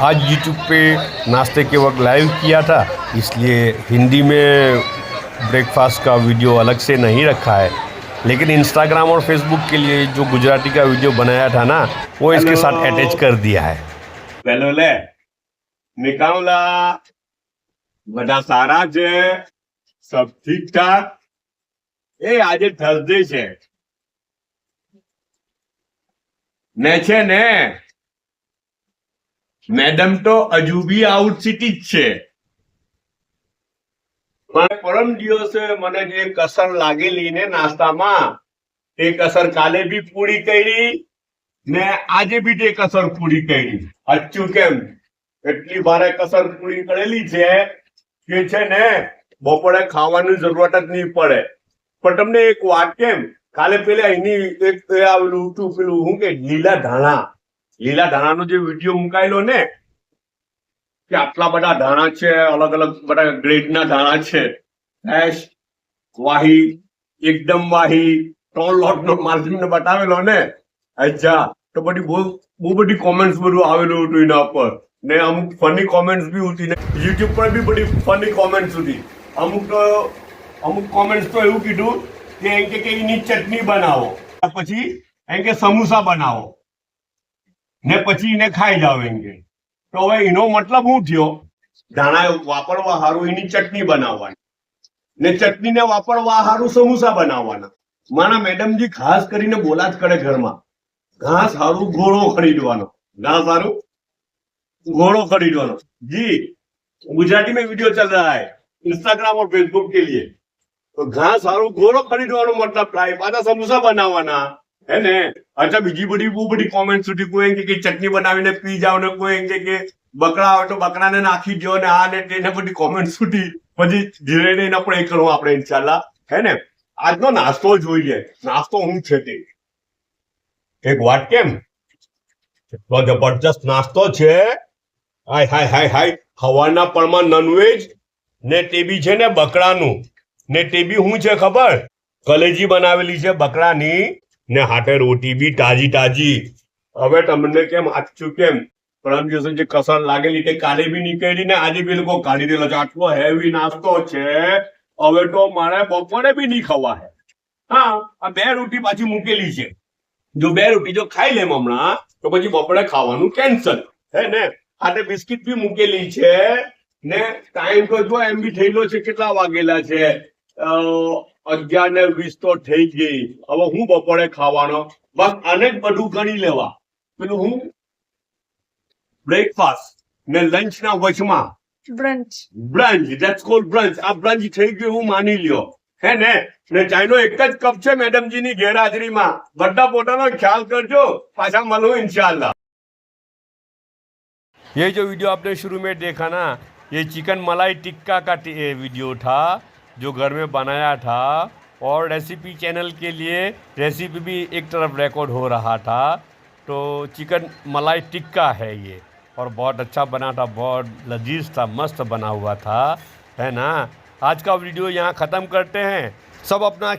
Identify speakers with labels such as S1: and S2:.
S1: आज यूट्यूब पे नाश्ते के वक्त लाइव किया था, इसलिए हिंदी में ब्रेकफास्ट का वीडियो अलग से नहीं रखा है, लेकिन इंस्टाग्राम और फेसबुक के लिए जो गुजराती का वीडियो बनाया था ना, वो इसके साथ अटैच कर दिया है।
S2: પેલો લે નિકામલા બધા સારા છે, सब ठीक ठाक। એ આજે થર્સડે છે ને, છે ને મેડમ તો હજુ બી આઉટ સિટી જ છે, પણ પરમ દિવસે મને જે કસર લાગેલી ને નાસ્તામાં, એ કસર કાલે બી પૂરી કરી ને આજે બી તે કસર પૂરી કરી। સાચું કેમ? એટલી ભારે કસર પૂરી કરેલી છે કે છે ને બપોરે ખાવાની જરૂરત જ નહીં પડે। પણ તમને એક વાત કેમ, કાલે પેલા એની એક આવેલું હતું પેલું શું કે લીલા ધાણાનો જે વિડીયો મુકાયેલો ને, કે આટલા બધા ધાણા છે, અલગ અલગ બધા ગ્રેડના ધાણા છે, એશ વાહી એકદમ વાહી 3 લોટનો માલ તમને બતાવેલો ને। અચ્છા, તો બધી બહુ બધી કોમેન્ટ્સ બધું આવેલું હતું એના પર ને, અમુક ફની કોમેન્ટ્સ બી હતી ને, યુટ્યુબ પર બી બધી ફની કોમેન્ટ્સ હતી। અમુક કોમેન્ટ્સ તો એવું કીધું કે એમ કે એની ચટણી બનાવો, પછી એમ કે સમોસા બનાવો ને પછી એને ખાઈ જાવ એમ કે। તો હવે એનો મતલબ શું થયો? ધાણા વાપરવા હારું એની ચટણી બનાવવાની ને ચટણીને વાપરવા હારું સમોસા બનાવવાના। મારા મેડમજી ખાસ કરીને બોલા જ કરે ઘરમાં, ઘાસ હારું ઘોડો ખરીદવાનો, घास हारू घोड़ो खरीदवानो। जी, गुजराती में वीडियो चल रहा है इंस्टाग्राम और फेसबुक के लिए, तो घास हारू घोड़ो खरीदवानो मतलब થાય, પાછા સમોસા બનાવવાના હે ને। अच्छा, બીજી બધી બહુ બધી કોમેન્ટ સુધી, કોઈ એમ કે ચટણી બનાવીને પી જાવ ને, કોઈ એમ કે બકરા હોય તો બકરાને નાખી દો ને, આ ને તેને બધી કોમેન્ટ સુધી પછી ધીરે ધીરે એના પર એ કરવું આપણે ઇન્શાલ્લાહ હે ને। આજનો નાસ્તો જોઈએ, નાસ્તો હું છે તે એક વાત કેમ તો જબરજસ્ત નાસ્તો છે। હાય હાય હાય હાય, હવાના પરમાં નોનવેજ ને તે બી છે ને બકરાનું ને, તે બી શું છે ખબર? કલેજી બનાવેલી છે બકરાની ને, હાથે રોટી બી તાજી તાજી। હવે તમને કેમ આચું કેમ પરમ દિવસે જે કસર લાગેલી તે કાલે બી નીકળી ને આજે બી લોકો કાઢી દેલો છે। આટલો હેવી નાસ્તો છે, હવે તો મારે બપોરે બી નહીં ખવા હે। હા, આ 2 રોટી પાછી મૂકેલી છે, જો 2 રોટી જો ખાઈ લેમ હમણાં તો પછી બપોરે ખાવાનું કેન્સલ હે ને। આટે બિસ્કિટ બી મૂકેલી છે ને, ટાઈમ તો જો એમ બી થયેલો છે, કેટલા વાગેલા છે? 11:20 તો થઈ ગઈ। હવે હું બપોરે ખાવાનો? બસ આને જ બધું ગણી લેવા, પેલું હું બ્રેકફાસ્ટ ને લંચ ના વચમાં બ્રંચ, ધેટ્સ કોલ્ડ બ્રંચ। આ બ્રંચ થઈ ગયું હું માની લ્યો હે ને। ચાઈનો એક જ કપ છે મેડમજીની ગેરહાજરીમાં, બધા પોતાનો ખ્યાલ કરજો, પાછા મળું इंशाल्लाह।
S1: ये जो वीडियो आपने शुरू में देखा ना, ये चिकन मलाई टिक्का का वीडियो था जो घर में बनाया था, और रेसिपी चैनल के लिए रेसिपी भी एक तरफ रिकॉर्ड हो रहा था। तो चिकन मलाई टिक्का है ये, और बहुत अच्छा बना था, बहुत लजीज था, मस्त बना हुआ था, है ना। आज का वीडियो यहाँ ख़त्म करते हैं। सब अपना